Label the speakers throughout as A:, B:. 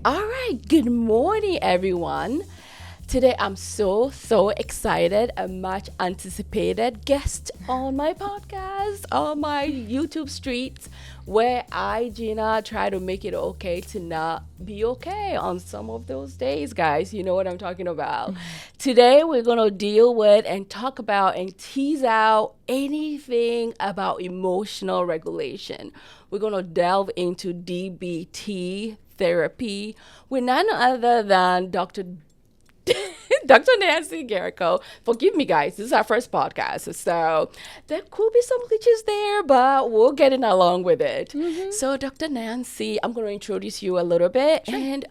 A: All right, good morning, everyone. Today I'm so excited. A much anticipated guest on my podcast, on my YouTube streets, where I, Gina, try to make it okay to not be okay on some of those days, guys. You know what I'm talking about. Today we're going to deal with and talk about and tease out anything about emotional regulation. We're going to delve into DBT therapy with none other than Dr. Nancy Garrico. Forgive me, guys. This is our first podcast. So there could be some glitches there, but we'll get in along with it. So, Dr. Nancy, I'm going to introduce you a little bit. And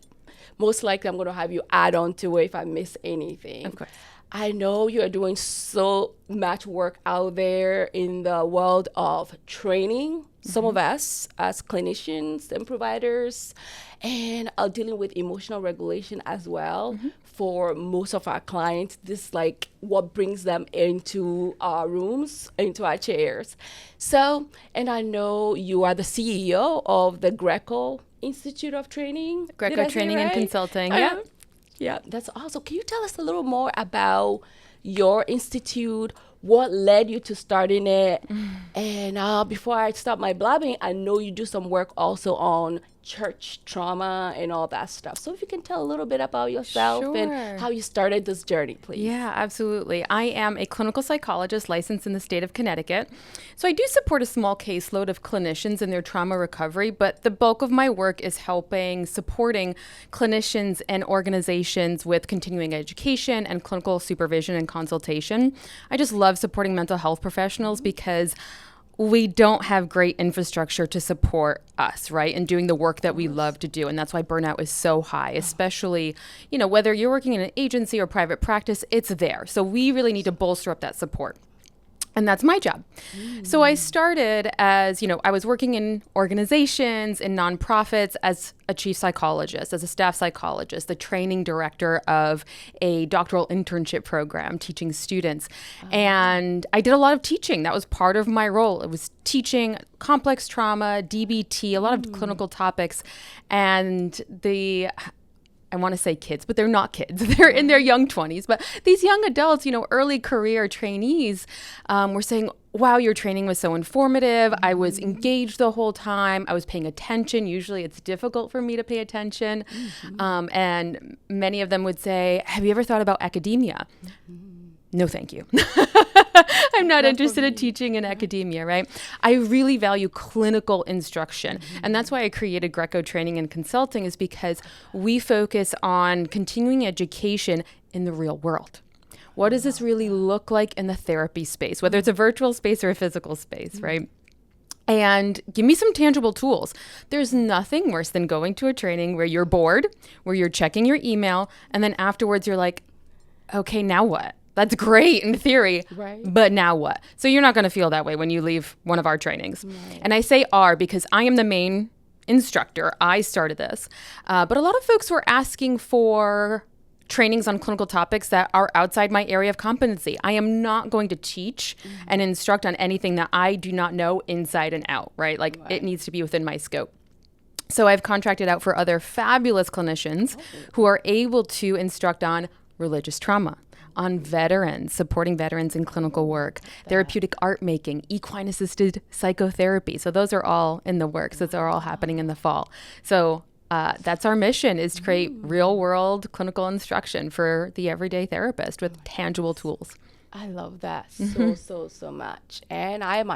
A: most likely, I'm going to have you add on to it if I miss anything.
B: Of course.
A: I know you are doing so much work out there in the world of training. Some of us as clinicians and providers, and are dealing with emotional regulation as well. For most of our clients, this is like what brings them into our rooms, into our chairs. So, and I know you are the CEO of the Greco Institute of Training. Did I
B: Greco
A: say
B: Training and
A: right?
B: Consulting. Yeah.
A: Yeah, that's awesome. Can you tell us a little more about your institute? What led you to starting it? And before I start my blabbing, I know you do some work also on church trauma and all that stuff. So if you can tell a little bit about yourself
B: Sure.
A: and how you started this journey, please.
B: Yeah, absolutely. I am a clinical psychologist licensed in the state of Connecticut. So I do support a small caseload of clinicians in their trauma recovery, but the bulk of my work is supporting clinicians and organizations with continuing education and clinical supervision and consultation. I just love supporting mental health professionals because we don't have great infrastructure to support us, right? And doing the work that we love to do. And that's why burnout is so high, especially, whether you're working in an agency or private practice, it's there. So we really need to bolster up that support. And that's my job. So I started as, I was working in organizations and nonprofits as a chief psychologist, as a staff psychologist, the training director of a doctoral internship program teaching students. And I did a lot of teaching. That was part of my role. It was teaching complex trauma, DBT, a lot of clinical topics. And I want to say kids, but they're not kids. They're in their young 20s. But these young adults, early career trainees were saying, wow, your training was so informative. I was engaged the whole time. I was paying attention. Usually it's difficult for me to pay attention. And many of them would say, have you ever thought about academia? No, thank you. I'm not interested in teaching in academia, right? I really value clinical instruction. And that's why I created Greco Training and Consulting, is because we focus on continuing education in the real world. What does this really look like in the therapy space, whether it's a virtual space or a physical space, right? And give me some tangible tools. There's nothing worse than going to a training where you're bored, where you're checking your email, and then afterwards you're like, okay, now what? That's great in theory,
A: Right.
B: but now what? So you're not going to feel that way when you leave one of our trainings.
A: Right.
B: And I say "are" because I am the main instructor. I started this. But a lot of folks were asking for trainings on clinical topics that are outside my area of competency. I am not going to teach and instruct on anything that I do not know inside and out, right? Like it needs to be within my scope. So I've contracted out for other fabulous clinicians who are able to instruct on religious trauma, on veterans, supporting veterans in clinical work, therapeutic art making, equine-assisted psychotherapy. So those are all in the works. Those are all happening in the fall. So that's our mission, is to create real-world clinical instruction for the everyday therapist with tangible tools.
A: I love that so much. And I'm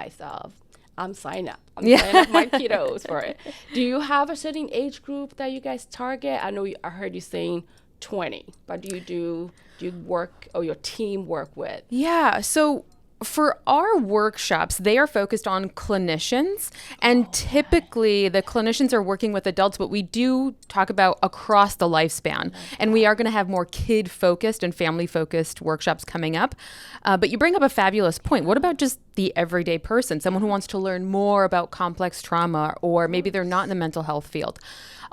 A: signing up. I'm
B: Yeah.
A: signing up my kiddos for it. Do you have a certain age group that you guys target? I heard you saying 20, but do you work, or your team work with?
B: Yeah. So for our workshops, they are focused on clinicians, and typically the clinicians are working with adults, but we do talk about across the lifespan. And we are going to have more kid-focused and family-focused workshops coming up. But you bring up a fabulous point. What about just the everyday person, someone who wants to learn more about complex trauma, or maybe they're not in the mental health field?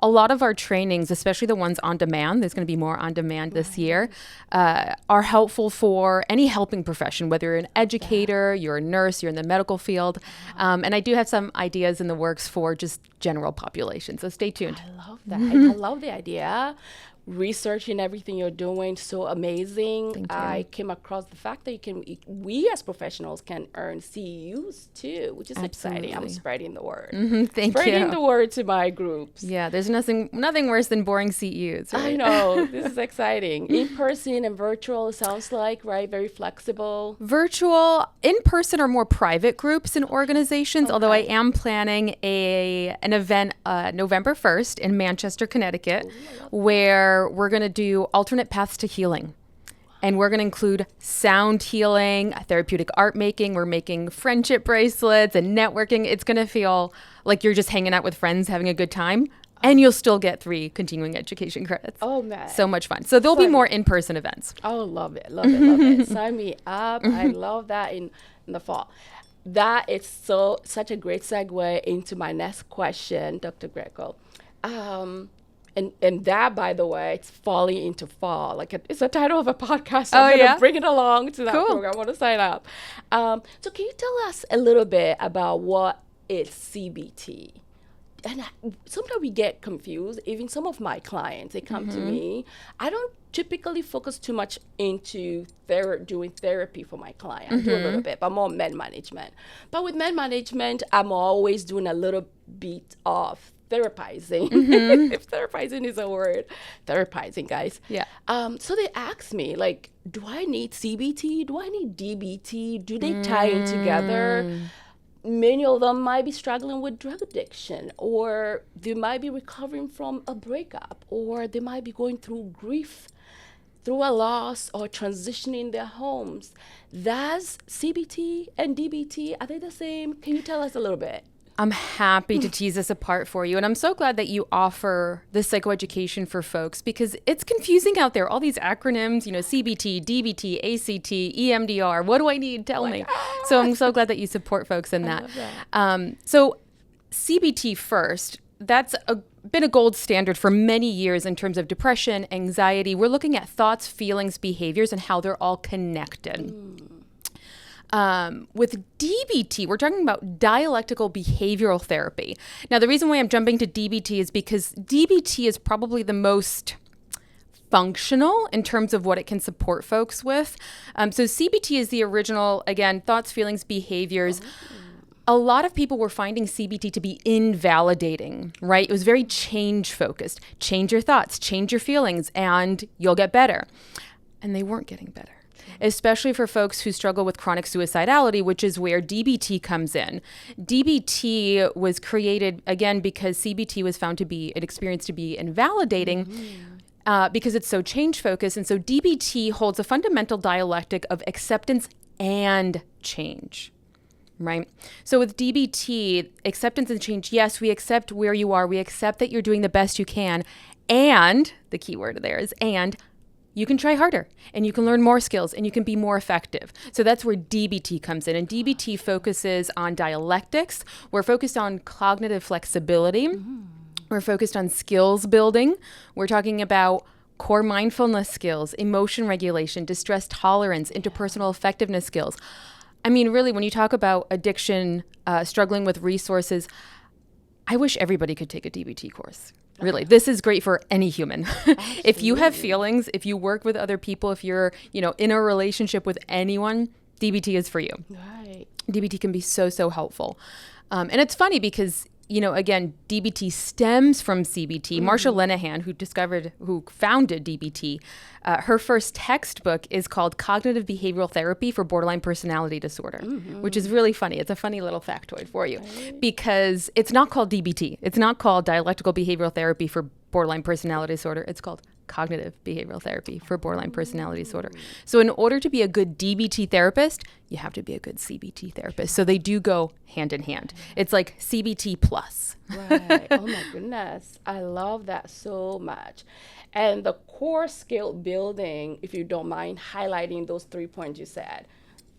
B: a lot of our trainings, especially the ones on demand, there's going to be more on demand this year, are helpful for any helping profession, whether you're an educator, you're a nurse, you're in the medical field. And I do have some ideas in the works for just general population. So stay tuned.
A: I love that. I love the idea. Researching everything you're doing, so amazing.
B: Thank you.
A: I came across the fact that we as professionals can earn CEUs too, which is exciting. I'm
B: Absolutely.
A: spreading the word.
B: Thank
A: Spreading
B: you.
A: the word to my groups.
B: Yeah, there's nothing worse than boring CEUs.
A: I
B: Right?
A: know. This is exciting. In person and virtual, it sounds like, right? Very flexible.
B: Virtual, in person, are more private groups and organizations. Although I am planning an event November 1st in Manchester, Connecticut, where we're going to do alternate paths to healing. And we're going to include sound healing, therapeutic art making. We're making friendship bracelets and networking. It's going to feel like you're just hanging out with friends, having a good time. And you'll still get 3 continuing education credits.
A: Oh, man.
B: So much fun. So there'll be more in-person events.
A: Oh, love it, love it, love it. Sign me up. I love that in the fall. That is such a great segue into my next question, Dr. Greco. And that, by the way, it's falling into fall. Like it's the title of a podcast. So I'm going to bring it along to that program. I want to sign up. So can you tell us a little bit about what is CBT? And sometimes we get confused. Even some of my clients, they come to me. I don't typically focus too much into doing therapy for my client. I do a little bit, but more med management. But with med management, I'm always doing a little bit of therapizing. If therapizing is a word, therapizing, guys.
B: Yeah.
A: So they ask me, like, do I need CBT? Do I need DBT? Do they tie in together? Many of them might be struggling with drug addiction, or they might be recovering from a breakup, or they might be going through grief, through a loss, or transitioning their homes. Does CBT and DBT, are they the same? Can you tell us a little bit?
B: I'm happy to tease this apart for you. And I'm so glad that you offer this psychoeducation for folks, because it's confusing out there. All these acronyms, CBT, DBT, ACT, EMDR. What do I need? Tell me. So I'm so glad that you support folks in that. So CBT first, that's been a gold standard for many years in terms of depression, anxiety. We're looking at thoughts, feelings, behaviors, and how they're all connected. With DBT, we're talking about dialectical behavioral therapy. Now, the reason why I'm jumping to DBT is because DBT is probably the most functional in terms of what it can support folks with. So CBT is the original, again, thoughts, feelings, behaviors. A lot of people were finding CBT to be invalidating, right? It was very change focused. Change your thoughts, change your feelings, and you'll get better. And they weren't getting better, especially for folks who struggle with chronic suicidality, which is where DBT comes in. DBT was created, again, because CBT was found to be an experience to be invalidating because it's so change-focused. And so DBT holds a fundamental dialectic of acceptance and change, right? So with DBT, acceptance and change, yes, we accept where you are. We accept that you're doing the best you can. And the key word there is and. You can try harder and you can learn more skills and you can be more effective. So that's where DBT comes in. And DBT focuses on dialectics. We're focused on cognitive flexibility. We're focused on skills building. We're talking about core mindfulness skills, emotion regulation, distress tolerance, interpersonal effectiveness skills. I mean, really, when you talk about addiction, struggling with resources, I wish everybody could take a DBT course. Really, this is great for any human. If you have feelings, if you work with other people, if you're, in a relationship with anyone, DBT is for you.
A: Right.
B: DBT can be so, so helpful. And it's funny because, again, DBT stems from CBT. Marsha Linehan, who founded DBT, her first textbook is called Cognitive Behavioral Therapy for Borderline Personality Disorder, which is really funny. It's a funny little factoid for you because it's not called DBT. It's not called Dialectical Behavioral Therapy for Borderline Personality Disorder. It's called Cognitive Behavioral Therapy for Borderline Personality Disorder. So in order to be a good DBT therapist, you have to be a good CBT therapist. So they do go hand in hand. It's like CBT plus.
A: Right. Oh my goodness. I love that so much. And the core skill building, if you don't mind highlighting those 3 points you said,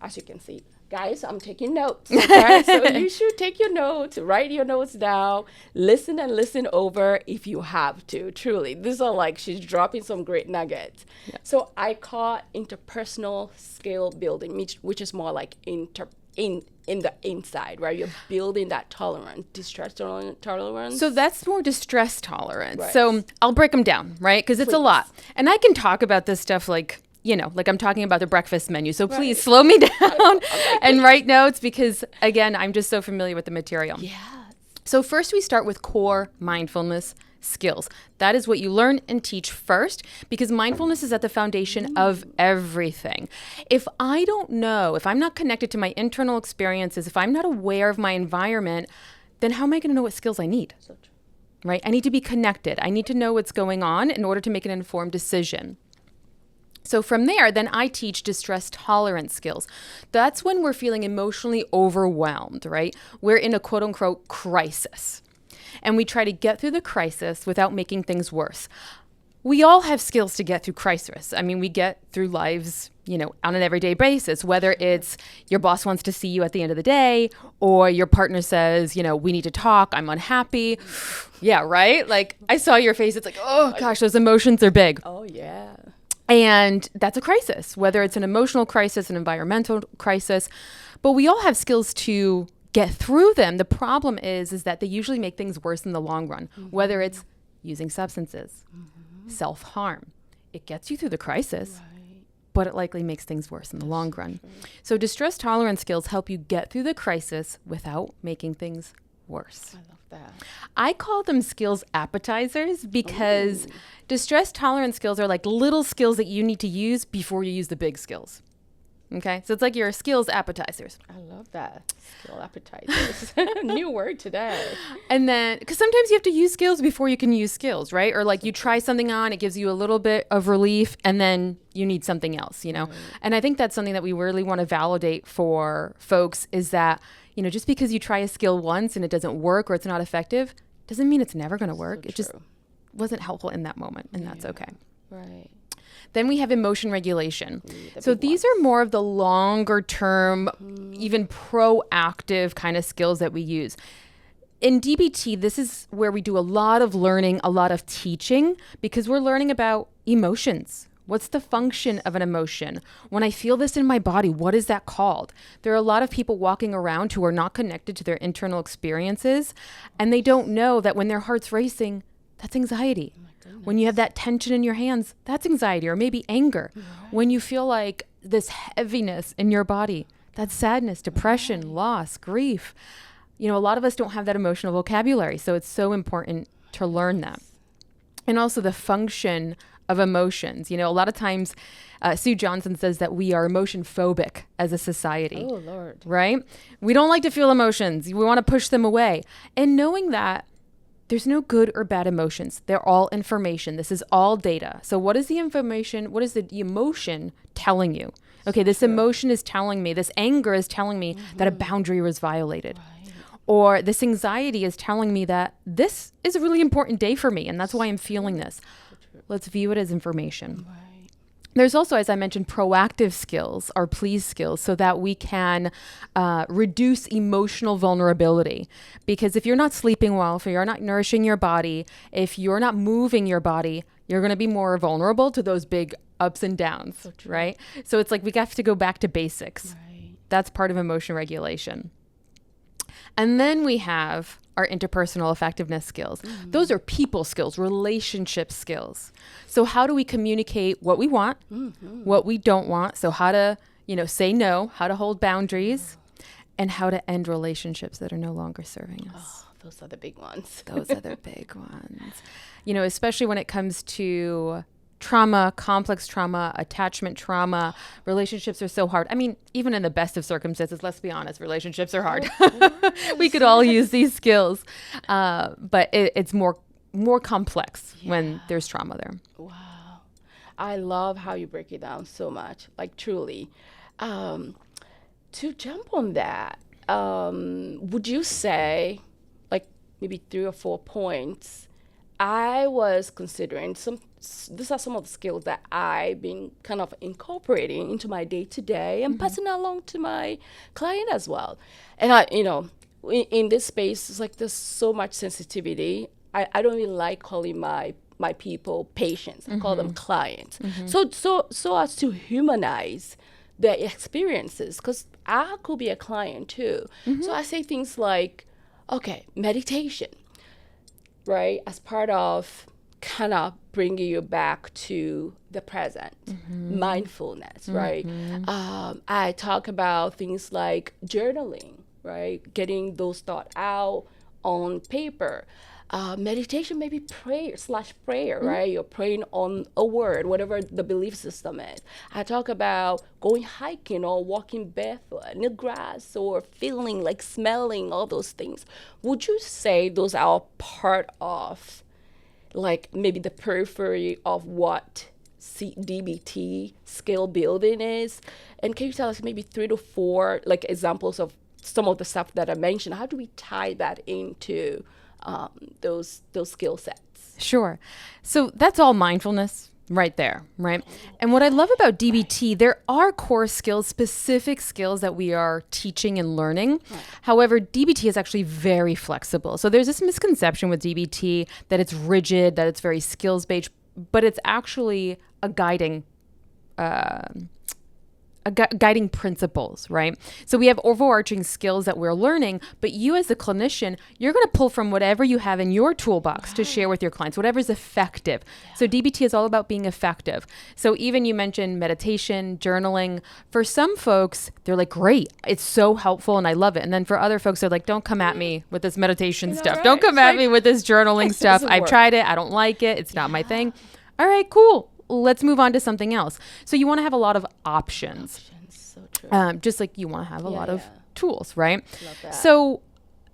A: as you can see, Guys, I'm taking notes. Okay? So you should take your notes, write your notes down, listen and listen over if you have to. Truly, these are like she's dropping some great nuggets. Yeah. So I call interpersonal skill building, which is more like in the inside, right? You're building that tolerance, distress tolerance.
B: So that's more distress tolerance.
A: Right.
B: So I'll break them down, right? Because it's a lot, and I can talk about this stuff like, like I'm talking about the breakfast menu. So please slow me down and write notes because, again, I'm just so familiar with the material.
A: Yeah.
B: So first we start with core mindfulness skills. That is what you learn and teach first because mindfulness is at the foundation of everything. If I don't know, if I'm not connected to my internal experiences, if I'm not aware of my environment, then how am I going to know what skills I need?
A: So true.
B: Right? I need to be connected. I need to know what's going on in order to make an informed decision. So from there, then I teach distress tolerance skills. That's when we're feeling emotionally overwhelmed, right? We're in a quote unquote crisis. And we try to get through the crisis without making things worse. We all have skills to get through crisis. I mean, we get through lives, on an everyday basis, whether it's your boss wants to see you at the end of the day or your partner says, we need to talk, I'm unhappy. Yeah, right? Like I saw your face. It's like, oh gosh, those emotions are big.
A: Oh, yeah.
B: And that's a crisis, whether it's an emotional crisis, an environmental crisis. But we all have skills to get through them. The problem is that they usually make things worse in the long run, whether it's using substances, self-harm. It gets you through the crisis, but it likely makes things worse in the long run. So distress tolerance skills help you get through the crisis without making things worse.
A: I love that.
B: I call them skills appetizers because distress tolerance skills are like little skills that you need to use before you use the big skills. Okay, so it's like your skills appetizers.
A: I love that. Skill appetizers. New word today.
B: And then, because sometimes you have to use skills before you can use skills, right? Or like you try something on, it gives you a little bit of relief, and then you need something else, Right. And I think that's something that we really want to validate for folks is that, just because you try a skill once and it doesn't work or it's not effective, doesn't mean it's never going to work. It just wasn't helpful in that moment, and that's okay.
A: Right.
B: Then we have emotion regulation. So these are more of the longer term, even proactive kind of skills that we use. In DBT, this is where we do a lot of learning, a lot of teaching, because we're learning about emotions. What's the function of an emotion? When I feel this in my body, what is that called? There are a lot of people walking around who are not connected to their internal experiences, and they don't know that when their heart's racing, that's anxiety. When you have that tension in your hands, that's anxiety or maybe anger. Right. When you feel like this heaviness in your body, that's sadness, depression, loss, grief. A lot of us don't have that emotional vocabulary, so it's so important to learn that. And also the function of emotions. A lot of times Sue Johnson says that we are emotion phobic as a society.
A: Oh, Lord.
B: Right? We don't like to feel emotions. We want to push them away. And knowing that there's no good or bad emotions. They're all information. This is all data. So what is the information? What is the emotion telling you? Okay, this emotion is telling me, this anger is telling me that a boundary was violated. Right. Or this anxiety is telling me that this is a really important day for me and that's why I'm feeling this. Let's view it as information. Right. There's also, as I mentioned, proactive skills or please skills so that we can reduce emotional vulnerability. Because if you're not sleeping well, if you're not nourishing your body, if you're not moving your body, you're going to be more vulnerable to those big ups and downs, right? So it's like we have to go back to basics. Right. That's part of emotion regulation. And then we have our interpersonal effectiveness skills. Those are people skills, relationship skills. So how do we communicate what we want, what we don't want? So how to, say no, how to hold boundaries, and how to end relationships that are no longer serving us.
A: Oh, those are the big ones.
B: Those are the big ones. Especially when it comes to trauma, complex trauma, attachment trauma, relationships are so hard. I mean, even in the best of circumstances, let's be honest, relationships are hard. We could all use these skills, but it's more complex when there's trauma there.
A: Wow. I love how you break it down so much, like truly. To jump on that, would you say, like maybe 3 or 4 points, I was considering these are some of the skills that I've been kind of incorporating into my day to day and passing along to my client as well. And in this space, it's like there's so much sensitivity. I don't really like calling my people patients. I call them clients. So as to humanize their experiences, because I could be a client too. So I say things like, okay, meditation, right, as part of kind of bringing you back to the present, mindfulness, right? I talk about things like journaling, right, getting those thoughts out on paper. Meditation, maybe prayer, right? You're praying on a word, whatever the belief system is. I talk about going hiking or walking barefoot in the grass or feeling like smelling, all those things. Would you say those are part of like maybe the periphery of what DBT skill building is? And can you tell us maybe 3 to 4 like examples of some of the stuff that I mentioned? How do we tie that into those skill sets?
B: Sure. So that's all mindfulness right there, right? And what I love about DBT, there are core skills, specific skills that we are teaching and learning. However, DBT is actually very flexible. So there's this misconception with DBT that it's rigid, that it's very skills-based, but it's actually a guiding guiding principles, right? So we have overarching skills that we're learning, but you as the clinician, you're going to pull from whatever you have in your toolbox to share with your clients, whatever's effective. So DBT is all about being effective. So even you mentioned meditation, journaling. For some folks, they're like, great, it's so helpful and I love it. And then for other folks, they're like, don't come at me with this meditation stuff.
A: Right?
B: Don't come at me with this journaling stuff. I've tried it. I don't like it. It's not my thing. All right, cool. Let's move on to something else. So you want to have a lot of options.
A: So true.
B: Just like you want to have a lot of tools, right?
A: Love that.
B: So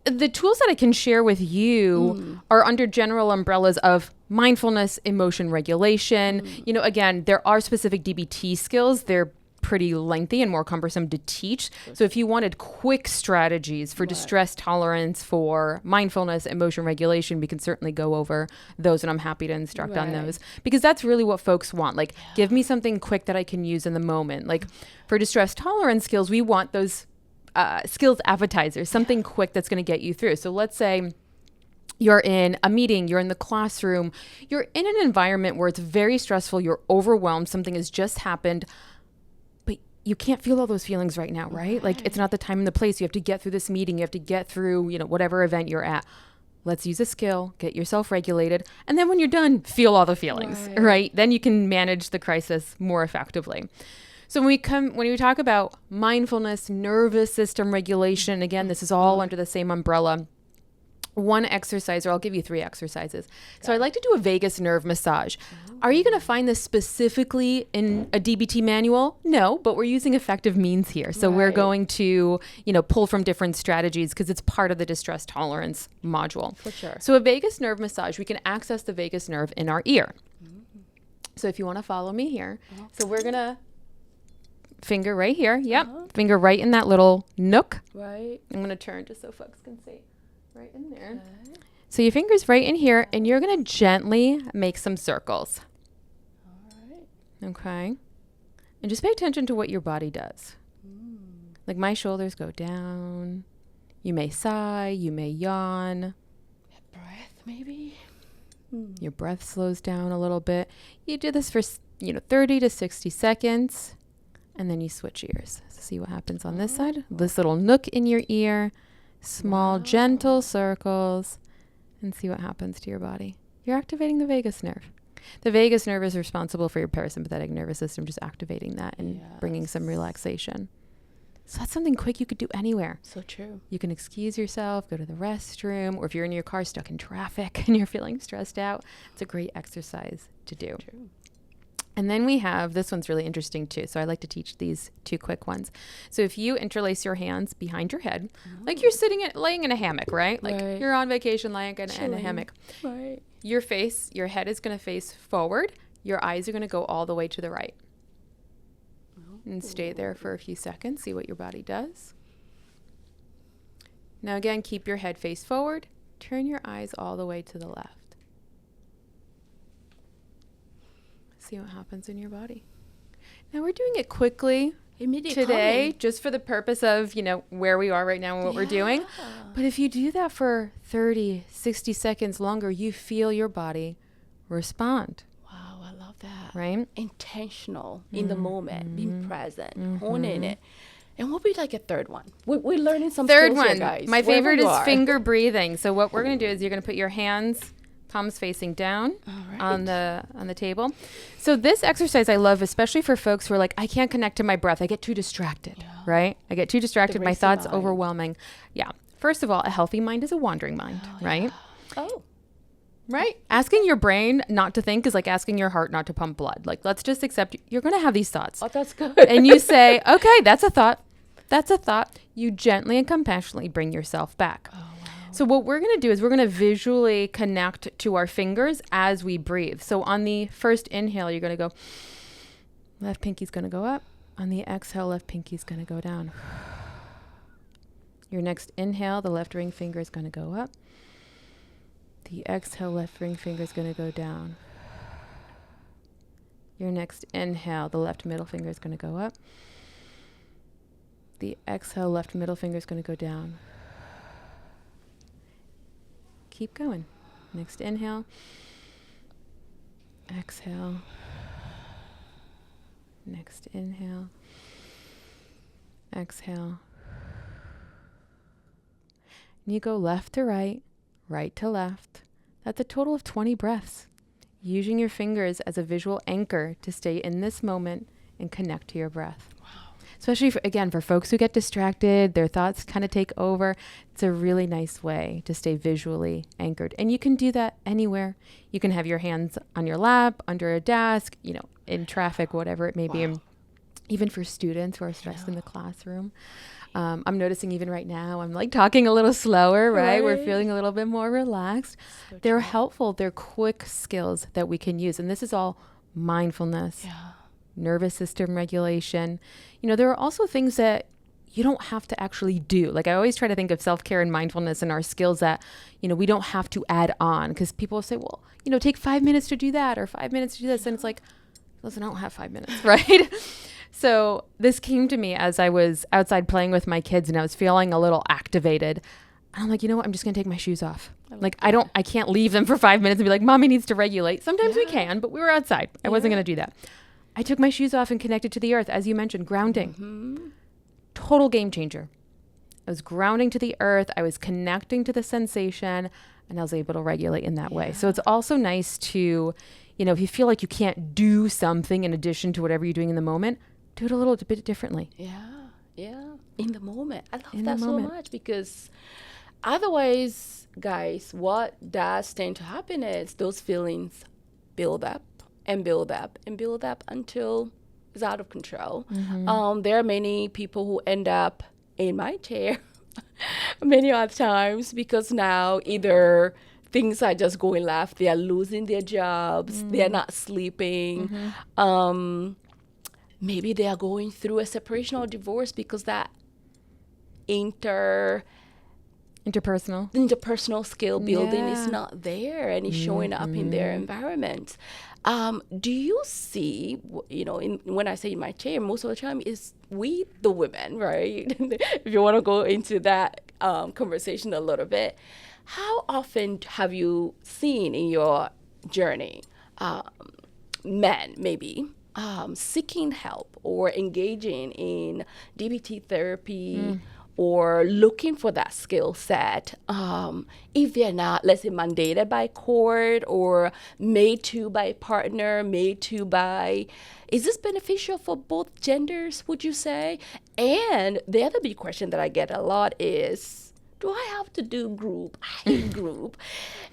B: the tools that I can share with you are under general umbrellas of mindfulness, emotion regulation. You know, again, there are specific DBT skills. They're pretty lengthy and more cumbersome to teach. So if you wanted quick strategies for distress tolerance, for mindfulness, emotion regulation, we can certainly go over those, and I'm happy to instruct on those, because that's really what folks want. Like, give me something quick that I can use in the moment. Like for distress tolerance skills, we want those skills appetizers, something quick that's going to get you through. So let's say you're in a meeting, you're in the classroom, you're in an environment where it's very stressful, you're overwhelmed, something has just happened, you can't feel all those feelings right now, right? Like it's not the time and the place. You have to get through this meeting. You have to get through, you know, whatever event you're at. Let's use a skill, get yourself regulated. And then when you're done, feel all the feelings, right? Then you can manage the crisis more effectively. So when we talk about mindfulness, nervous system regulation, again, this is all under the same umbrella. One exercise, or I'll give you 3 exercises. So I like to do a vagus nerve massage. Are you going to find this specifically in a DBT manual? No, but we're using effective means here. So we're going to, you know, pull from different strategies because it's part of the distress tolerance module.
A: For sure.
B: So a vagus nerve massage, we can access the vagus nerve in our ear. So if you want to follow me here. So we're going to finger right here. Yep. Finger right in that little nook.
A: Right.
B: I'm going to turn just so folks can see. Right in there. Okay. So your finger's right in here, and you're going to gently make some circles.
A: All right.
B: Okay. And just pay attention to what your body does. Like my shoulders go down. You may sigh. You may yawn.
A: Breath, maybe.
B: Your breath slows down a little bit. You do this for, 30 to 60 seconds, and then you switch ears. See what happens on this side. This little nook in your ear. Small, gentle circles, and see what happens to your body. You're activating the vagus nerve. The vagus nerve is responsible for your parasympathetic nervous system, just activating that and bringing some relaxation. So that's something quick you could do anywhere.
A: So true. You
B: can excuse yourself, go to the restroom, or if you're in your car stuck in traffic and you're feeling stressed out, it's a great exercise to do.
A: So true.
B: And then we have, this one's really interesting too. So I like to teach these 2 quick ones. So if you interlace your hands behind your head, like you're laying in a hammock, right? Like you're on vacation laying in a hammock.
A: Right.
B: Your head is going to face forward. Your eyes are going to go all the way to the right. And stay there for a few seconds. See what your body does. Now again, keep your head face forward. Turn your eyes all the way to the left. See what happens in your body. Now we're doing it quickly
A: Immediate
B: today,
A: comment.
B: just for the purpose of, where we are right now and what we're doing. But if you do that for 30, 60 seconds longer, you feel your body respond,
A: Wow, I love that.
B: right?
A: Intentional in the moment, being present, honing it. And what would be like a third one? We're learning some
B: Third
A: skills here,
B: one,
A: guys.
B: my
A: Wherever
B: favorite
A: you
B: is
A: are.
B: finger breathing. So what we're going to do is you're going to put your hands, palms facing down on the table. So this exercise I love, especially for folks who are like, I can't connect to my breath. I get too distracted, right? I get too distracted. My
A: racing
B: thoughts
A: mind.
B: overwhelming. Yeah. First of all, a healthy mind is a wandering mind, right?
A: Oh,
B: Right. Asking your brain not to think is like asking your heart not to pump blood. Like, let's just accept you're going to have these thoughts.
A: oh, that's good.
B: And you say, okay, that's a thought. That's a thought. You gently and compassionately bring yourself back.
A: Oh, wow.
B: So what we're going to do is we're going to visually connect to our fingers as we breathe. So on the first inhale, you're going to go, left pinky's going to go up. On the exhale, left pinky's going to go down. Your next inhale, the left ring finger is going to go up. The exhale, left ring finger is going to go down. Your next inhale, the left middle finger is going to go up. The exhale, left middle finger is going to go down. Keep going. Next inhale. Exhale. Next inhale. Exhale. And you go left to right, right to left. That's a total of 20 breaths. Using your fingers as a visual anchor to stay in this moment and connect to your breath. Especially, for folks who get distracted, their thoughts kind of take over. It's a really nice way to stay visually anchored. And you can do that anywhere. You can have your hands on your lap, under a desk, in traffic, whatever it may be. And even for students who are stressed in the classroom. I'm noticing even right now, I'm like talking a little slower, right? We're feeling a little bit more relaxed. They're helpful. They're quick skills that we can use. And this is all mindfulness. Nervous system regulation. There are also things that you don't have to actually do. Like I always try to think of self-care and mindfulness and our skills that, we don't have to add on, because people say, well, take 5 minutes to do that or 5 minutes to do this. And it's like, listen, I don't have 5 minutes, right? So this came to me as I was outside playing with my kids and I was feeling a little activated. And I'm like, you know what? I'm just going to take my shoes off. I can't leave them for 5 minutes and be like, mommy needs to regulate. Sometimes we can, but we were outside. I wasn't going to do that. I took my shoes off and connected to the earth. As you mentioned, grounding. Total game changer. I was grounding to the earth. I was connecting to the sensation, and I was able to regulate in that way. So it's also nice to, if you feel like you can't do something in addition to whatever you're doing in the moment, do it a little bit differently.
A: Yeah. In the moment. I love
B: In
A: that
B: the
A: so
B: moment.
A: much, because otherwise, guys, what does tend to happen is those feelings build up and build up and build up until it's out of control. There are many people who end up in my chair many other times because now either things are just going left, they are losing their jobs, they are not sleeping. Maybe they are going through a separation or divorce because that interpersonal skill building is not there and is showing up in their environment. Do you see, when I say in my chair, most of the time is we, the women, right? If you want to go into that conversation a little bit, how often have you seen in your journey men maybe seeking help or engaging in DBT therapy or looking for that skill set, if they're not, let's say, mandated by court or made to by partner, is this beneficial for both genders, would you say? And the other big question that I get a lot is, do I have to do group? I hate group.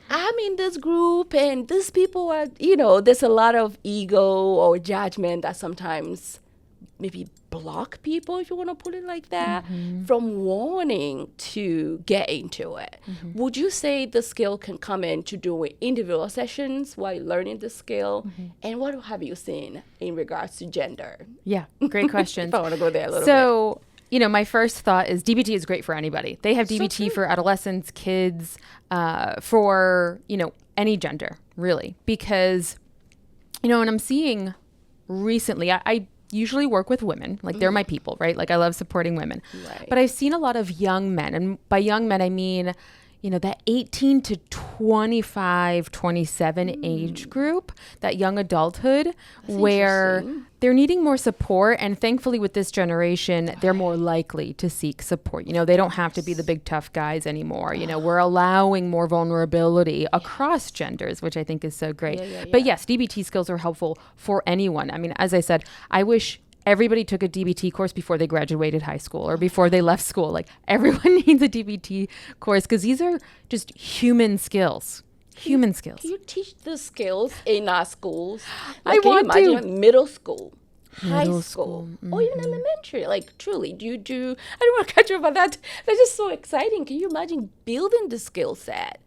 A: I'm in this group and these people are, there's a lot of ego or judgment that sometimes maybe block people, if you want to put it like that, from wanting to get into it. Would you say the skill can come into doing individual sessions while learning the skill? And what have you seen in regards to gender?
B: Yeah, great question.
A: If I want to go there a little bit.
B: So, my first thought is DBT is great for anybody. They have DBT for adolescents, kids, for, any gender, really, because And I'm seeing recently, I usually work with women, like they're my people, right? Like I love supporting women.
A: Right.
B: But I've seen a lot of young men, and by young men, I mean, that 18 to 25, 27 age group, that young adulthood, where
A: interesting.
B: they're needing more support. And thankfully with this generation, they're more likely to seek support. They don't have to be the big tough guys anymore. We're allowing more vulnerability across genders, which I think is so great. But yes, DBT skills are helpful for anyone. I mean, as I said, I wish everybody took a DBT course before they graduated high school or before they left school. Like everyone needs a DBT course because these are just human skills. Human skills.
A: Can you teach the skills in our schools?
B: I want
A: can you
B: to.
A: imagine middle school, high
B: Middle
A: school,
B: school,
A: or even elementary? Like truly, do you do? I don't want to cut you about that. That's just so exciting. Can you imagine building the skill set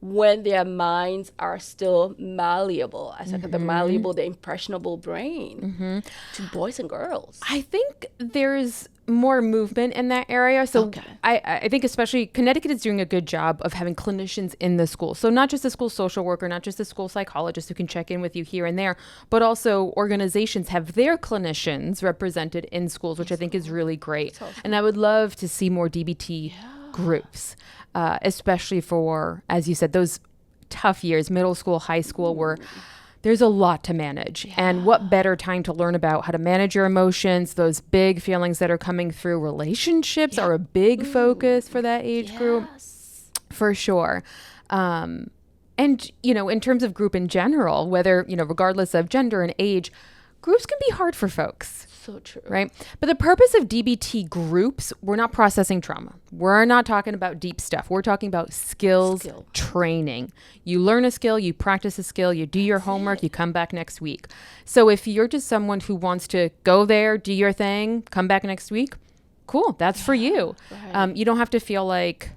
A: when their minds are still malleable, as like the malleable, the impressionable brain to boys and girls?
B: I think there's more movement in that area. So
A: Okay.
B: I think especially Connecticut is doing a good job of having clinicians in the school. So not just a school social worker, not just a school psychologist who can check in with you here and there, but also organizations have their clinicians represented in schools, which I think is really great. And I would love to see more DBT groups, especially for, as you said, those tough years, middle school, high school, where there's a lot to manage. And what better time to learn about how to manage your emotions, those big feelings that are coming through. Relationships are a big focus for that age group, for sure. And, in terms of group in general, whether, regardless of gender and age, groups can be hard for folks.
A: So true.
B: Right. But the purpose of DBT groups, we're not processing trauma. We're not talking about deep stuff. We're talking about skills training. You learn a skill, you practice a skill, you do your homework, you come back next week. So if you're just someone who wants to go there, do your thing, come back next week, cool. That's for you.
A: Right.
B: You don't have to feel like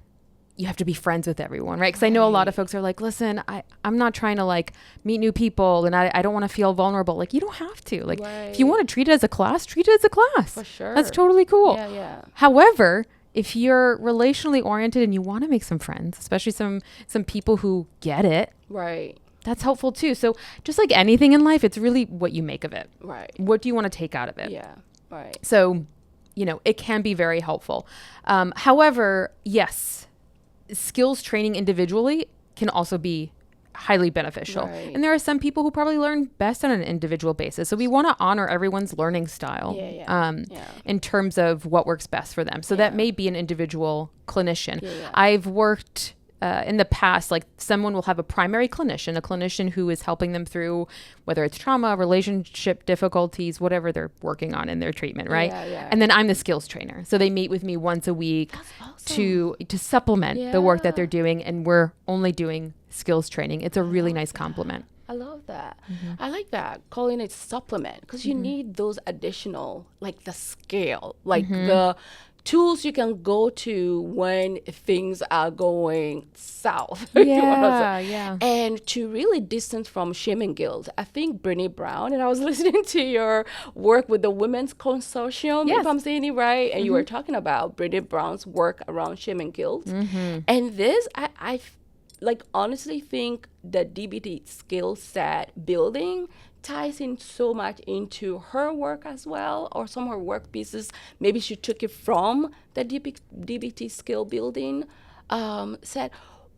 B: you have to be friends with everyone, right? Because I know a lot of folks are like, listen, I'm not trying to meet new people and I don't want to feel vulnerable. Like, you don't have to. Like, if you want to treat it as a class, treat it as a class.
A: For sure.
B: That's totally cool.
A: Yeah.
B: However, if you're relationally oriented and you want to make some friends, especially some people who get it,
A: Right.
B: that's helpful too. So just like anything in life, it's really what you make of it.
A: Right.
B: What do you want to take out of it?
A: Yeah. Right.
B: So, it can be very helpful. However, yes, skills training individually can also be highly beneficial.
A: Right.
B: And there are some people who probably learn best on an individual basis. So we want to honor everyone's learning style in terms of what works best for them. So that may be an individual clinician. I've worked in the past, like someone will have a primary clinician, a clinician who is helping them through whether it's trauma, relationship difficulties, whatever they're working on in their treatment, right? And then I'm the skills trainer. So they meet with me once a week to supplement the work that they're doing, and we're only doing skills training. It's a really nice compliment.
A: I love that. I like that, calling it supplement, because you need those additional, like the scale, like the tools you can go to when things are going south.
B: Yeah.
A: And to really distance from shame and guilt. I think Brené Brown, and I was listening to your work with the Women's Consortium, if I'm saying it right, and you were talking about Brené Brown's work around shame and guilt. And this, I honestly think the DBT skill set building ties in so much into her work as well, or some of her work pieces. Maybe she took it from the DBT skill building set.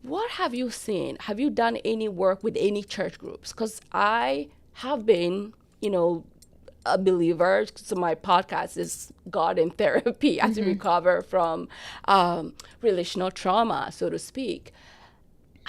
A: What have you seen? Have you done any work with any church groups? Because I have been, a believer. So my podcast is God in Therapy as we recover from relational trauma, so to speak.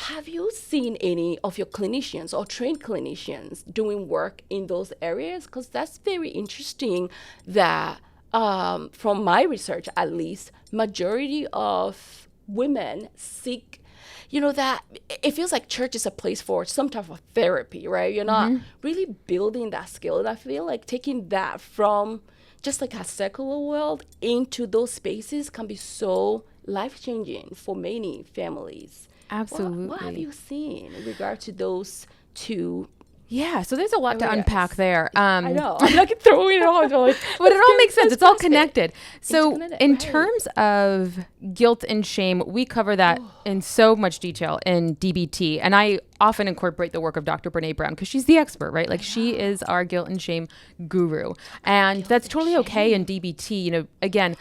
A: Have you seen any of your clinicians or trained clinicians doing work in those areas? Because that's very interesting that from my research, at least, majority of women seek, that it feels like church is a place for some type of therapy, right? You're not really building that skill. And I feel like taking that from just like a secular world into those spaces can be so life-changing for many families.
B: Absolutely.
A: What have you seen in regard to those two
B: Yeah, so there's a lot to unpack
A: yes.
B: there.
A: I know. I'm like throwing it all. Like,
B: But it all makes sense. It's all
A: let's get
B: connected. So
A: Interconnected,
B: in
A: right.
B: terms of guilt and shame, we cover that in so much detail in DBT. And I often incorporate the work of Dr. Brene Brown because she's the expert, right? Like she is our guilt and shame guru. And that's totally okay in DBT. You know, again,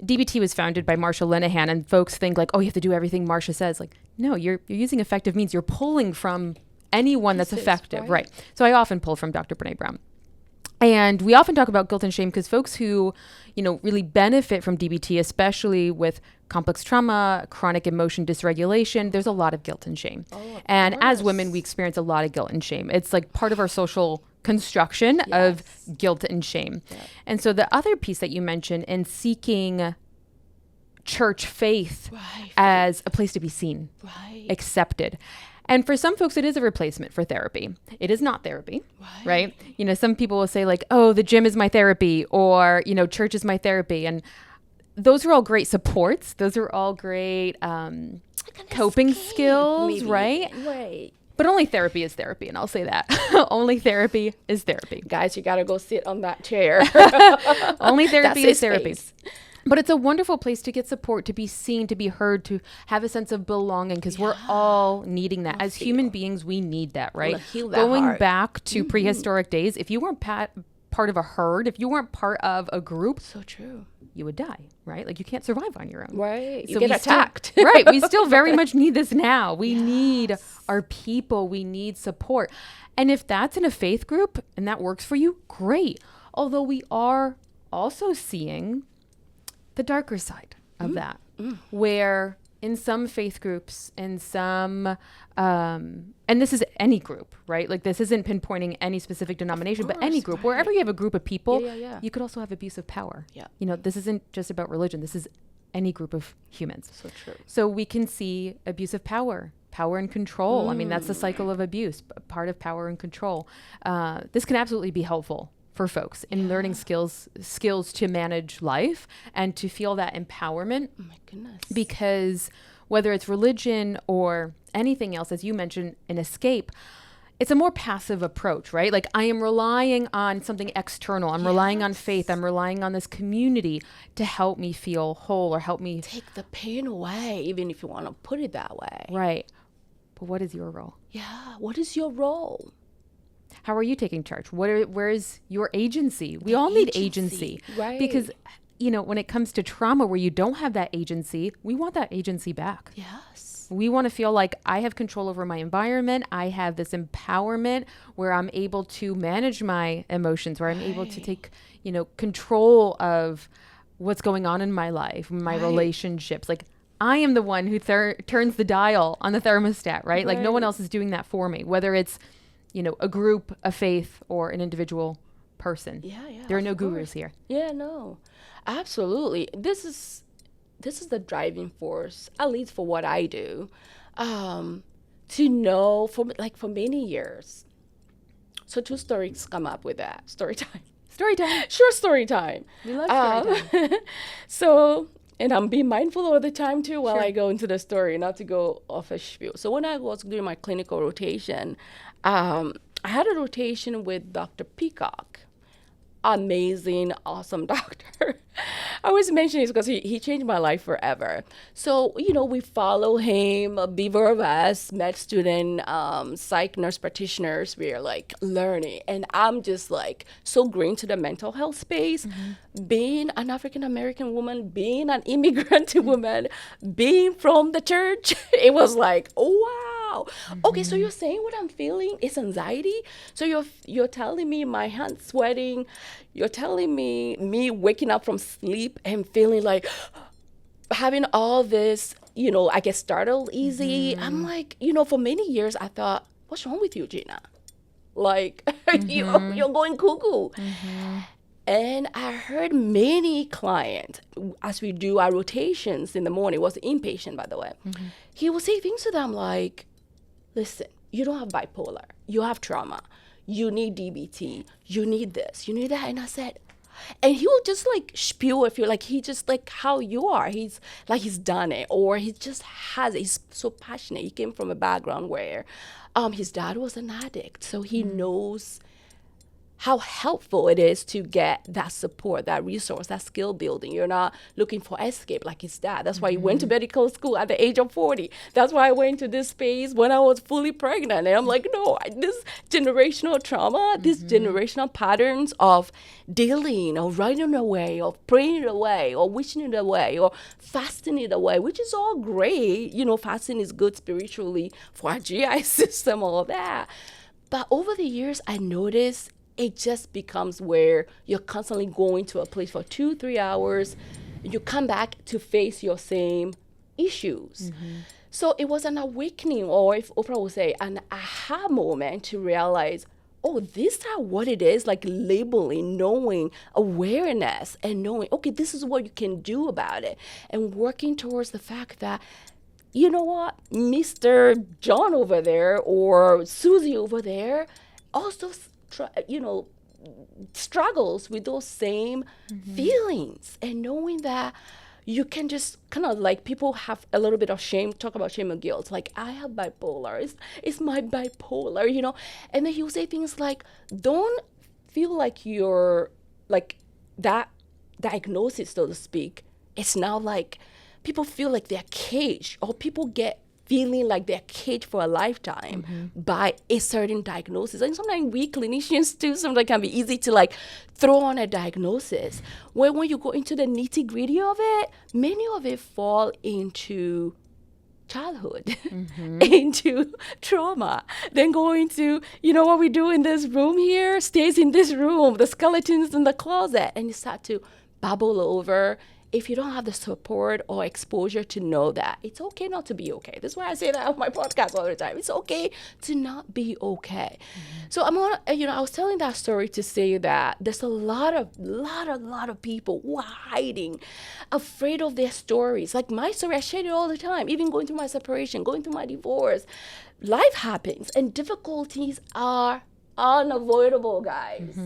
B: DBT was founded by Marsha Linehan, and folks think like, oh, you have to do everything Marsha says. Like, no, you're using effective means. You're pulling from anyone that's effective, right? So I often pull from Dr. Brene Brown. And we often talk about guilt and shame because folks who, you know, really benefit from DBT, especially with complex trauma, chronic emotion dysregulation, there's a lot of guilt and shame. And as women, we experience a lot of guilt and shame. It's like part of our social construction of guilt and shame. And so the other piece that you mentioned in seeking church faith as a place to be seen, accepted. And for some folks, it is a replacement for therapy. It is not therapy, right? You know, some people will say like, oh, the gym is my therapy, or, you know, church is my therapy. And those are all great supports. Those are all great coping skills, right?
A: Right.
B: But only therapy is therapy, and I'll say that. Only therapy is therapy.
A: Guys, you got to go sit on that chair.
B: Only therapy
A: That's
B: is therapy.
A: space.
B: But it's a wonderful place to get support, to be seen, to be heard, to have a sense of belonging, because we're all needing that. As human beings, we need that, right?
A: Heal that
B: Going
A: heart.
B: back to prehistoric days, if you weren't part of a herd, if you weren't part of a group,
A: So true.
B: you would die, right? Like you can't survive on your own.
A: Right. You
B: So
A: get
B: we still-
A: attacked.
B: right. We still very much need this now. We need our people. We need support. And if that's in a faith group and that works for you, great. Although we are also seeing the darker side of that, where in some faith groups, in some, and this is any group, right? Like this isn't pinpointing any specific denomination, but any group, wherever you have a group of people, you could also have abuse of power.
A: Yeah.
B: You know, this isn't just about religion. This is any group of humans.
A: So true.
B: So we can see abuse of power, power and control. I mean, that's the cycle of abuse, part of power and control. This can absolutely be helpful for folks in learning skills to manage life and to feel that empowerment.
A: Oh my goodness.
B: Because whether it's religion or anything else, as you mentioned, an escape, it's a more passive approach, right? Like I am relying on something external. I'm relying on faith. I'm relying on this community to help me feel whole or help me.
A: Take the pain away, even if you want to put it that way.
B: Right. But what is your role?
A: Yeah. What is your role?
B: How are you taking charge? Where is your agency? We all need agency.
A: Right.
B: Because, you know, when it comes to trauma where you don't have that agency, we want that agency back.
A: Yes.
B: We want to feel like I have control over my environment. I have this empowerment where I'm able to manage my emotions, where I'm able to take, you know, control of what's going on in my life, my relationships. Like I am the one who turns the dial on the thermostat, right? Like no one else is doing that for me, whether it's, you know, a group, a faith, or an individual person.
A: Yeah.
B: There are no
A: of
B: gurus
A: course.
B: here.
A: Yeah, no. Absolutely. This is the driving force, at least for what I do. To know for many years. So 2 stories come up with that. Story time.
B: Story time.
A: Sure, story time.
B: We love story time.
A: So, and I'm being mindful all the time too while I go into the story, not to go off a spiel. So when I was doing my clinical rotation, I had a rotation with Dr. Peacock. Amazing, awesome doctor. I always mention this because he changed my life forever. So, you know, we follow him, a beaver of us, med student, psych nurse practitioners. We're like learning. And I'm just like so green to the mental health space. Being an African-American woman, being an immigrant woman, being from the church, it was like, oh, wow. Okay, so you're saying what I'm feeling is anxiety? So you're telling me my hands sweating, you're telling me waking up from sleep and feeling like having all this, you know, I get startled easy. I'm like, you know, for many years I thought, what's wrong with you, Gina? Like, you're going cuckoo. And I heard many clients, as we do our rotations in the morning, was inpatient, by the way, he would say things to them like, listen, you don't have bipolar, you have trauma, you need DBT, you need this, you need that. And I said, And he will just like spew if you're like, he just like how you are. He's like, he's done it, or he just has it. He's so passionate. He came from a background where his dad was an addict. So he knows how helpful it is to get that support, that resource, that skill building. You're not looking for escape like his dad. That's why he went to medical school at the age of 40. That's why I went to this space when I was fully pregnant. And I'm like, no, this generational trauma, these generational patterns of dealing, or running away, or praying it away, or wishing it away, or fasting it away, which is all great. You know, fasting is good spiritually for our GI system, all of that. But over the years, I noticed it just becomes where you're constantly going to a place for 2-3 hours. You come back to face your same issues. So it was an awakening, or if Oprah would say, an aha moment to realize, oh, this is what it is, like labeling, knowing, awareness, and knowing, okay, this is what you can do about it. And working towards the fact that, you know what, Mr. John over there or Susie over there also struggles with those same feelings, and knowing that you can just kind of like, people have a little bit of shame, talk about shame and guilt, like, I have bipolar, it's my bipolar, you know. And then he'll say things like, don't feel like you're like that diagnosis, so to speak. It's now like people feel like they're caged, or people get feeling like they're caged for a lifetime by a certain diagnosis. And sometimes we clinicians too, sometimes can be easy to like throw on a diagnosis. When you go into the nitty gritty of it, many of it fall into childhood, into trauma, then going to, you know what we do in this room here, stays in this room, the skeletons in the closet, and you start to bubble over. If you don't have the support or exposure to know that it's okay not to be okay. That's why I say that on my podcast all the time. It's okay to not be okay. So I was telling that story to say that there's a lot of people who are hiding, afraid of their stories. Like my story, I share it all the time, even going through my separation, going through my divorce. Life happens, and difficulties are unavoidable, guys.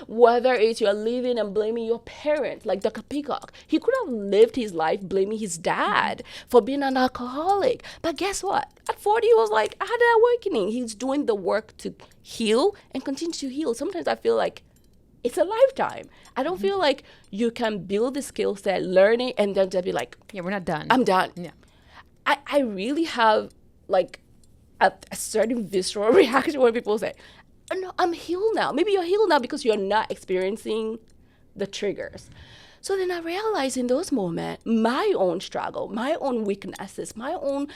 A: Whether it's you're living and blaming your parents, like Dr. Peacock, he could have lived his life blaming his dad for being an alcoholic. But guess what? At 40, he was like, I had an awakening. He's doing the work to heal and continue to heal. Sometimes I feel like it's a lifetime. I don't feel like you can build the skill set, learn it, and then just be like,
B: Yeah, we're not done.
A: I'm done.
B: Yeah.
A: I really have like a certain visceral reaction when people say, no, I'm healed now. Maybe you're healed now because you're not experiencing the triggers. So then I realized in those moments, my own struggle, my own weaknesses, my own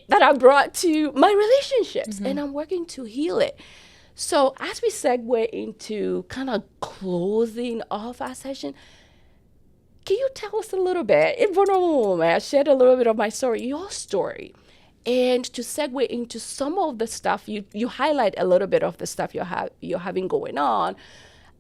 A: that I brought to my relationships, and I'm working to heal it. So as we segue into kind of closing off our session, can you tell us a little bit, in vulnerable moment, I shared a little bit of my story, your story. And to segue into some of the stuff, you highlight a little bit of the stuff you're having going on.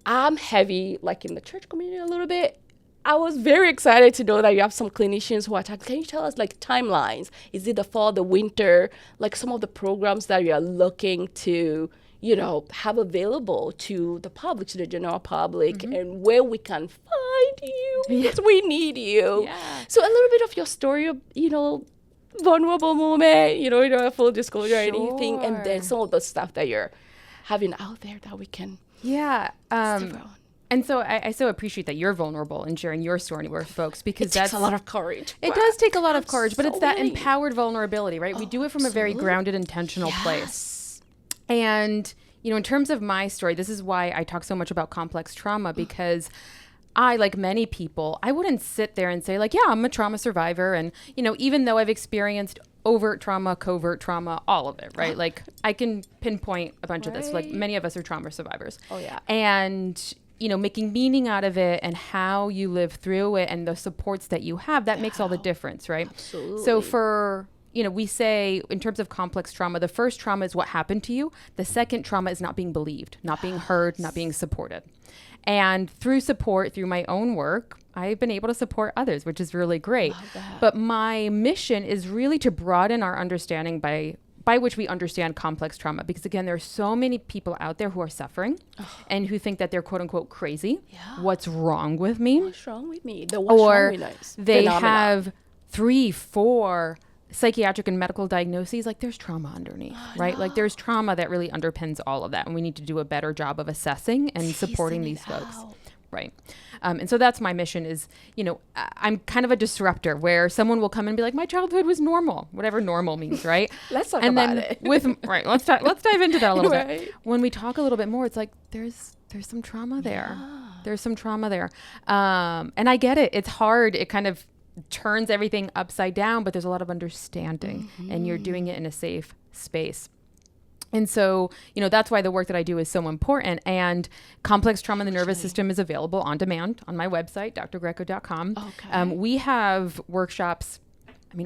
A: I'm heavy, like in the church community a little bit. I was very excited to know that you have some clinicians who are talking. Can you tell us like timelines? Is it the fall, the winter, like some of the programs that you're looking to, have available to the public, to the general public, and where we can find you because we need you.
B: Yeah.
A: So a little bit of your story of, vulnerable moment, you don't have full disclosure or anything, and then some of the stuff that you're having out there that we can stick around.
B: And so I so appreciate that you're vulnerable and sharing your story with folks, because
A: It takes a lot of courage.
B: It does take a lot of courage, but it's that
A: Absolutely.
B: empowered vulnerability, right? We do it from a very grounded, intentional place. And, in terms of my story, this is why I talk so much about complex trauma, because I, like many people, I wouldn't sit there and say like, yeah, I'm a trauma survivor. And, even though I've experienced overt trauma, covert trauma, all of it, right? Like I can pinpoint a bunch of this, like many of us are trauma survivors.
A: Oh, yeah.
B: And, making meaning out of it and how you live through it and the supports that you have, that makes all the difference, right?
A: Absolutely.
B: So for, we say in terms of complex trauma, the first trauma is what happened to you. The second trauma is not being believed, not being heard, not being supported. And through support, through my own work, I've been able to support others, which is really great. But my mission is really to broaden our understanding by by which we understand complex trauma, because again, there are so many people out there who are suffering and who think that they're quote unquote crazy.
A: Yeah.
B: What's wrong with me?
A: What's wrong with me? The what's
B: Or
A: wrong with us
B: they
A: phenomenon.
B: have 3, 4 psychiatric and medical diagnoses. Like there's trauma underneath, right? Like there's trauma that really underpins all of that. And we need to do a better job of assessing and supporting
A: Teasing
B: these
A: it
B: folks.
A: out.
B: Right. And so that's my mission is, I'm kind of a disruptor where someone will come and be like, my childhood was normal, whatever normal means, right?
A: Let's talk
B: and
A: about
B: then
A: it.
B: let's dive into that a little
A: Right.
B: bit. When we talk a little bit more, it's like, there's some trauma there. There's some trauma there. And I get it. It's hard. It kind of turns everything upside down, but there's a lot of understanding and you're doing it in a safe space. And so, that's why the work that I do is so important. And complex trauma in the nervous system is available on demand on my website, drgreco.com.
A: Okay.
B: We have workshops,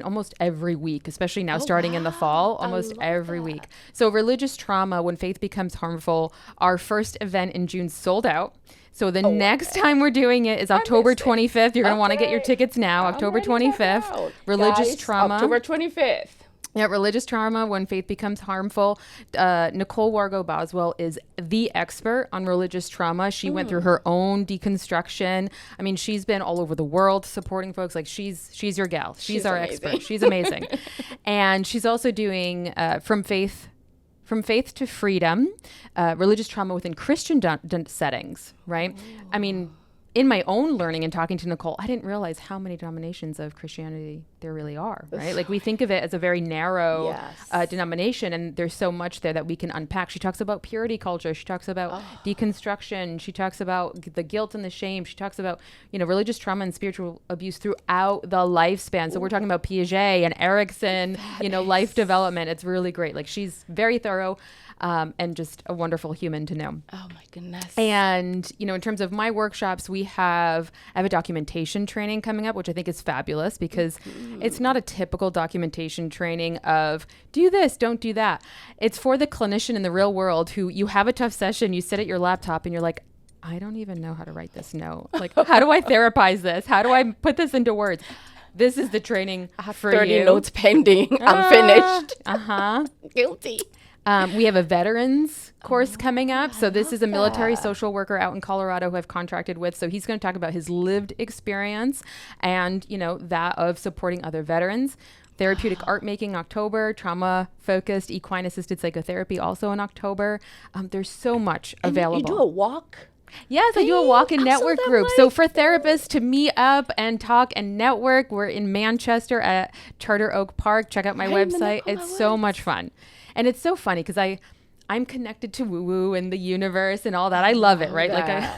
B: almost every week, especially now starting in the fall, almost every week. So religious trauma, when faith becomes harmful, our first event in June sold out. So the next time we're doing it is October 25th. You're going to want to get your tickets now, October 25th. Religious trauma.
A: October 25th.
B: Yeah, religious trauma, when faith becomes harmful. Nicole Wargo Boswell is the expert on religious trauma. She went through her own deconstruction. She's been all over the world supporting folks. Like she's your gal. She's our
A: amazing.
B: expert. She's amazing. And she's also doing From Faith to Freedom, religious trauma within Christian settings, right? In my own learning and talking to Nicole, I didn't realize how many denominations of Christianity there really are, right? Like we think of it as a very narrow denomination, and there's so much there that we can unpack. She talks about purity culture. She talks about deconstruction. She talks about the guilt and the shame. She talks about, religious trauma and spiritual abuse throughout the lifespan. So we're talking about Piaget and Erickson, life development. It's really great. Like she's very thorough. And just a wonderful human to know.
A: Oh my goodness.
B: And, in terms of my workshops, I have a documentation training coming up, which I think is fabulous because it's not a typical documentation training of do this, don't do that. It's for the clinician in the real world who you have a tough session, you sit at your laptop and you're like, I don't even know how to write this note. Like, how do I therapize this? How do I put this into words? This is the training
A: I have
B: for
A: 30
B: you.
A: notes pending. I'm finished. Guilty.
B: We have a veterans course coming up. So this is a military social worker out in Colorado who I've contracted with. So he's going to talk about his lived experience and, that of supporting other veterans. Therapeutic art making October, trauma focused equine assisted psychotherapy also in October. There's so much available.
A: You do a walk?
B: Yes, I do a walk and
A: I saw
B: network
A: that
B: group.
A: live.
B: So for therapists to meet up and talk and network, we're in Manchester at Charter Oak Park. Check out my website. It's so much fun. And it's so funny because I'm connected to woo-woo and the universe and all that. I love it, right?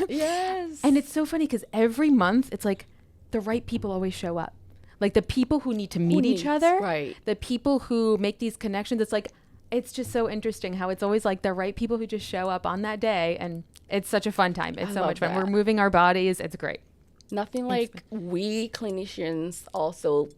A: Yes.
B: And it's so funny because every month it's like the right people always show up. Like the people who need to meet each other,
A: right.
B: the people who make these connections. It's just so interesting how it's always like the right people who just show up on that day. And it's such a fun time. It's so much fun. We're moving our bodies. It's great.
A: Nothing like we clinicians also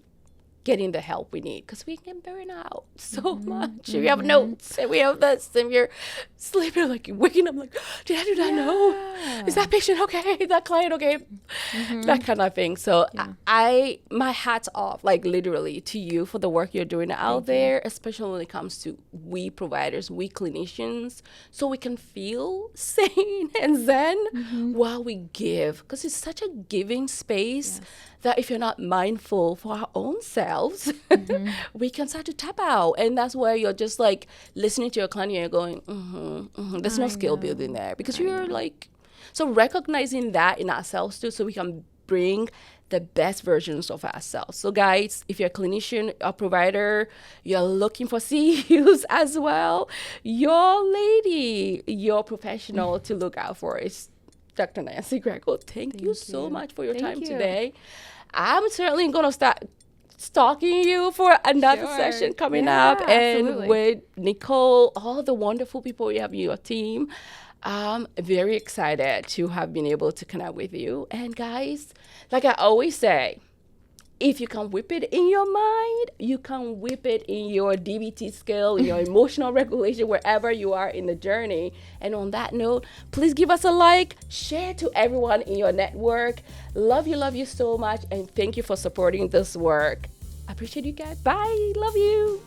A: getting the help we need because we get burned out so much. We have notes and we have this and we're sleeping like waking up like, did I do that? No. Is that patient okay? Is that client okay? That kind of thing. So my hat's off, like literally to you for the work you're doing out there, especially when it comes to we providers, we clinicians, so we can feel sane and zen while we give, because it's such a giving space that if you're not mindful for our own selves, we can start to tap out. And that's where you're just like listening to your client and you're going, there's no skill building there because you're like, so recognizing that in ourselves too, so we can bring the best versions of ourselves. So guys, if you're a clinician, a provider, you're looking for CEUs as well, your lady, your professional to look out for is Dr. Nancy Greco. Thank you so much for your time today. I'm certainly going to start stalking you for another session coming up. And with Nicole, all the wonderful people you have in your team. I'm very excited to have been able to connect with you. And guys, like I always say, if you can whip it in your mind, you can whip it in your DBT skill, in your emotional regulation, wherever you are in the journey. And on that note, please give us a like, share to everyone in your network. Love you so much. And thank you for supporting this work. I appreciate you guys. Bye. Love you.